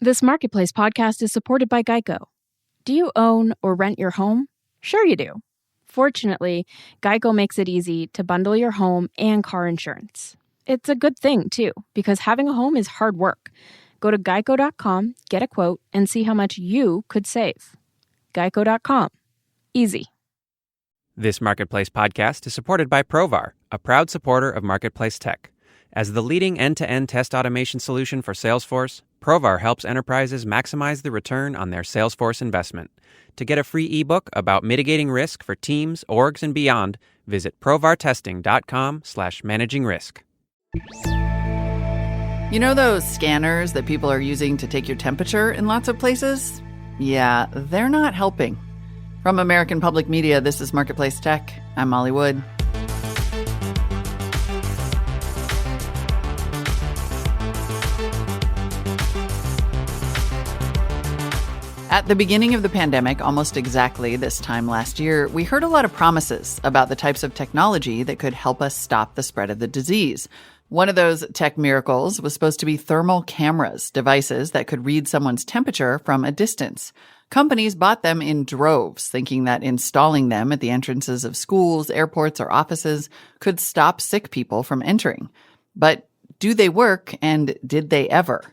This Marketplace podcast is supported by Geico. Do you own or rent your home? Sure you do. Fortunately, Geico makes it easy to bundle your home and car insurance. It's a good thing, too, because having a home is hard work. Go to geico.com, get a quote, and see how much you could save. Geico.com. Easy. This Marketplace podcast is supported by Provar, a proud supporter of Marketplace Tech. As the leading end-to-end test automation solution for Salesforce, Provar helps enterprises maximize the return on their Salesforce investment. To get a free ebook about mitigating risk for teams, orgs, and beyond, visit provartesting.com/managing risk. You know those scanners that people are using to take your temperature in lots of places? Yeah, they're not helping. From American Public Media, this is Marketplace Tech. I'm Molly Wood. At the beginning of the pandemic, almost exactly this time last year, we heard a lot of promises about the types of technology that could help us stop the spread of the disease. One of those tech miracles was supposed to be thermal cameras, devices that could read someone's temperature from a distance. Companies bought them in droves, thinking that installing them at the entrances of schools, airports, or offices could stop sick people from entering. But do they work, and did they ever?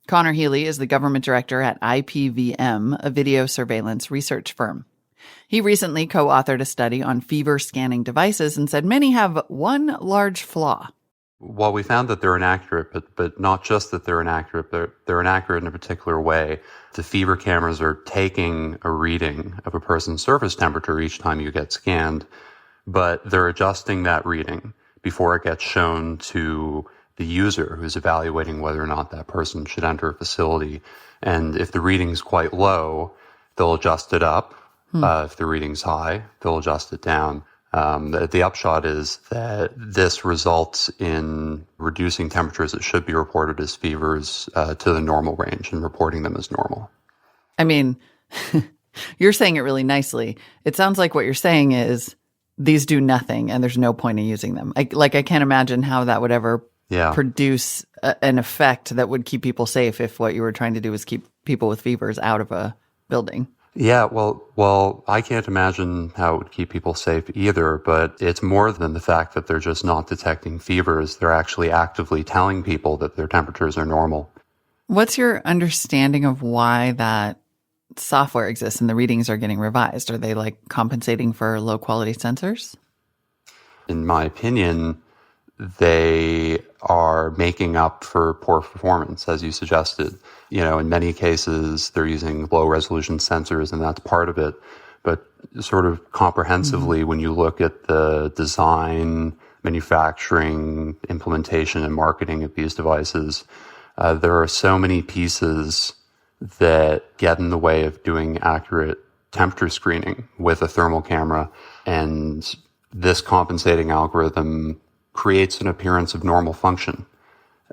Conor Healy is the government director at IPVM, a video surveillance research firm. He recently co-authored a study on fever scanning devices and said many have one large flaw. Well, we found that they're inaccurate, but not just that they're inaccurate, they're inaccurate in a particular way. The fever cameras are taking a reading of a person's surface temperature each time you get scanned, but they're adjusting that reading before it gets shown to the user who's evaluating whether or not that person should enter a facility. And if the reading's quite low, they'll adjust it up. If the reading's high, they'll adjust it down. The upshot is that this results in reducing temperatures that should be reported as fevers to the normal range and reporting them as normal. I mean, you're saying it really nicely. It sounds like what you're saying is these do nothing and there's no point in using them. I can't imagine how that would ever produce an effect that would keep people safe if what you were trying to do was keep people with fevers out of a building. Yeah, well, I can't imagine how it would keep people safe either, but it's more than the fact that they're just not detecting fevers. They're actually actively telling people that their temperatures are normal. What's your understanding of why that software exists and the readings are getting revised? Are they compensating for low quality sensors? In my opinion, they are making up for poor performance, as you suggested. In many cases, they're using low-resolution sensors, and that's part of it. But sort of comprehensively, when you look at the design, manufacturing, implementation, and marketing of these devices, there are so many pieces that get in the way of doing accurate temperature screening with a thermal camera. And this compensating algorithm creates an appearance of normal function.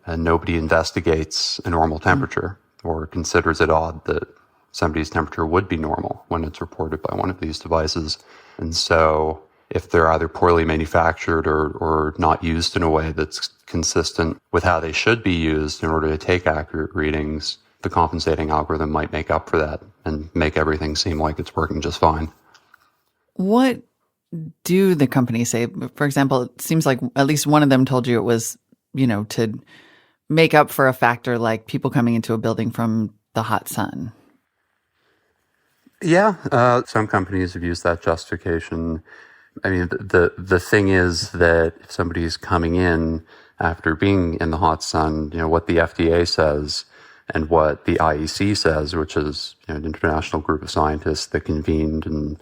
And nobody investigates a normal temperature or considers it odd that somebody's temperature would be normal when it's reported by one of these devices. And so if they're either poorly manufactured or not used in a way that's consistent with how they should be used in order to take accurate readings, the compensating algorithm might make up for that and make everything seem like it's working just fine. What do the companies say? For example, it seems like at least one of them told you it was, to make up for a factor like people coming into a building from the hot sun. Yeah, some companies have used that justification. I mean, the thing is that if somebody's coming in after being in the hot sun, what the FDA says and what the IEC says, which is an international group of scientists that convened and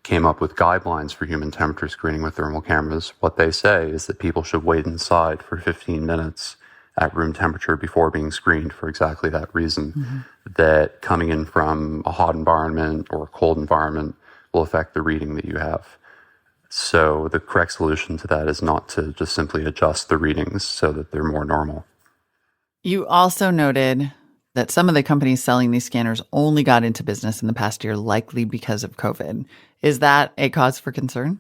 came up with guidelines for human temperature screening with thermal cameras, what they say is that people should wait inside for 15 minutes at room temperature before being screened for exactly that reason, that coming in from a hot environment or a cold environment will affect the reading that you have. So the correct solution to that is not to just simply adjust the readings so that they're more normal. You also noted that some of the companies selling these scanners only got into business in the past year, likely because of COVID. Is that a cause for concern?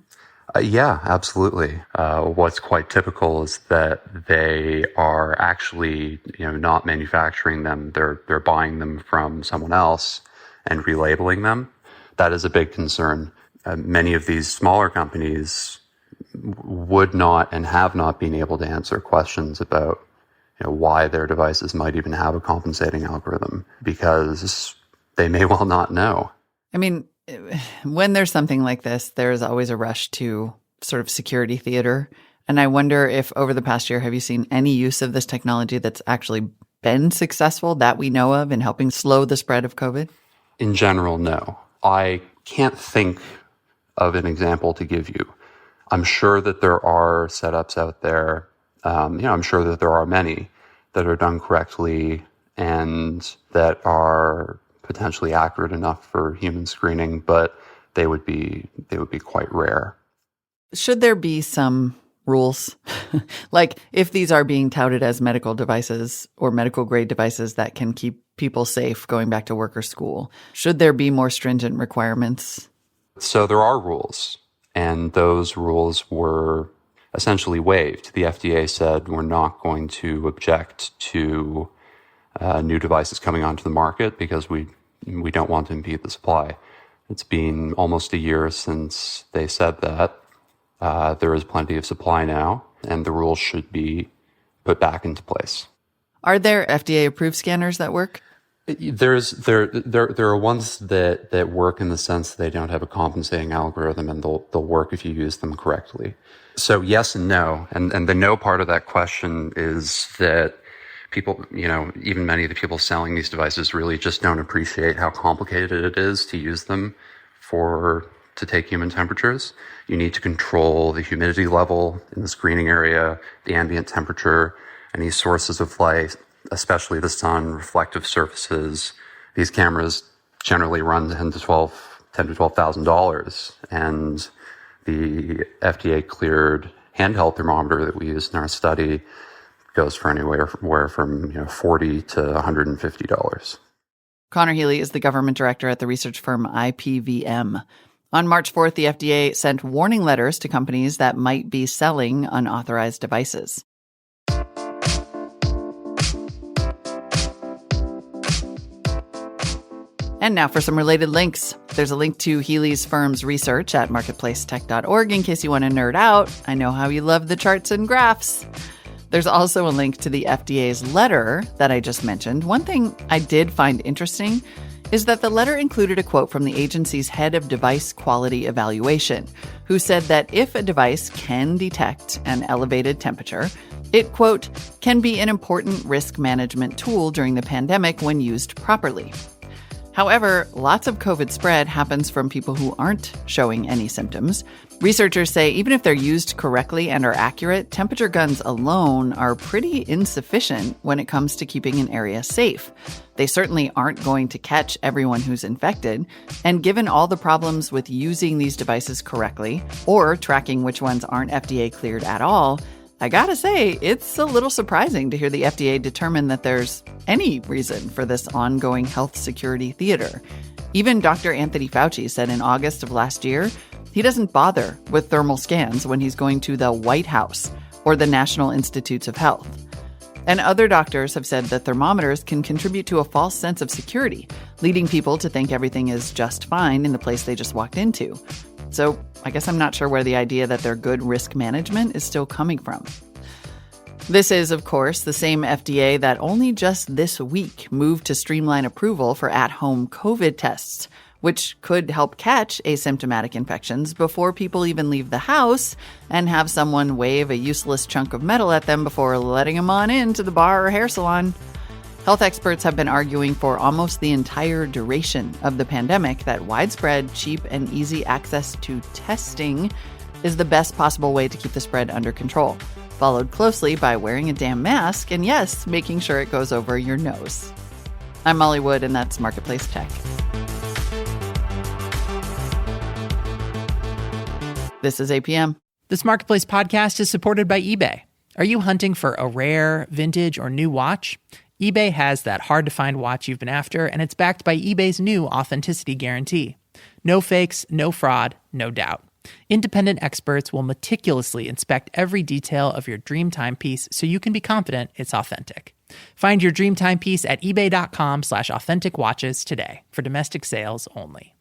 Yeah, absolutely. What's quite typical is that they are actually, not manufacturing them. They're buying them from someone else and relabeling them. That is a big concern. Many of these smaller companies would not and have not been able to answer questions about, why their devices might even have a compensating algorithm, because they may well not know. I mean, when there's something like this, there's always a rush to sort of security theater. And I wonder if over the past year, have you seen any use of this technology that's actually been successful that we know of in helping slow the spread of COVID? In general, no. I can't think of an example to give you. I'm sure that there are setups out there. I'm sure that there are many that are done correctly and that are potentially accurate enough for human screening, but they would be quite rare. Should there be some rules? Like if these are being touted as medical devices or medical grade devices that can keep people safe going back to work or school, should there be more stringent requirements? So there are rules, and those rules were essentially waived. The FDA said we're not going to object to new devices coming onto the market because we don't want to impede the supply. It's been almost a year since they said that. There is plenty of supply now, and the rules should be put back into place. Are there FDA-approved scanners that work? There are ones that work in the sense that they don't have a compensating algorithm, and they'll work if you use them correctly. So yes and no. And the no part of that question is that people, even many of the people selling these devices really just don't appreciate how complicated it is to use them to take human temperatures. You need to control the humidity level in the screening area, the ambient temperature, any sources of light, especially the sun, reflective surfaces. These cameras generally run $10,000 to $12,000, and the FDA cleared handheld thermometer that we used in our study goes for anywhere from $40 to $150. Conor Healy is the government director at the research firm IPVM. On March 4th, the FDA sent warning letters to companies that might be selling unauthorized devices. And now for some related links. There's a link to Healy's firm's research at marketplacetech.org in case you want to nerd out. I know how you love the charts and graphs. There's also a link to the FDA's letter that I just mentioned. One thing I did find interesting is that the letter included a quote from the agency's head of device quality evaluation, who said that if a device can detect an elevated temperature, it, quote, can be an important risk management tool during the pandemic when used properly. However, lots of COVID spread happens from people who aren't showing any symptoms. Researchers say even if they're used correctly and are accurate, temperature guns alone are pretty insufficient when it comes to keeping an area safe. They certainly aren't going to catch everyone who's infected. And given all the problems with using these devices correctly or tracking which ones aren't FDA cleared at all, I gotta say, it's a little surprising to hear the FDA determine that there's any reason for this ongoing health security theater. Even Dr. Anthony Fauci said in August of last year, he doesn't bother with thermal scans when he's going to the White House or the National Institutes of Health. And other doctors have said that thermometers can contribute to a false sense of security, leading people to think everything is just fine in the place they just walked into. So I guess I'm not sure where the idea that they're good risk management is still coming from. This is, of course, the same FDA that only just this week moved to streamline approval for at-home COVID tests, which could help catch asymptomatic infections before people even leave the house and have someone wave a useless chunk of metal at them before letting them on into the bar or hair salon. Health experts have been arguing for almost the entire duration of the pandemic that widespread, cheap, and easy access to testing is the best possible way to keep the spread under control, followed closely by wearing a damn mask and, yes, making sure it goes over your nose. I'm Molly Wood, and that's Marketplace Tech. This is APM. This Marketplace podcast is supported by eBay. Are you hunting for a rare, vintage, or new watch? eBay has that hard-to-find watch you've been after, and it's backed by eBay's new authenticity guarantee. No fakes, no fraud, no doubt. Independent experts will meticulously inspect every detail of your dream timepiece so you can be confident it's authentic. Find your dream timepiece at ebay.com/authentic watches today for domestic sales only.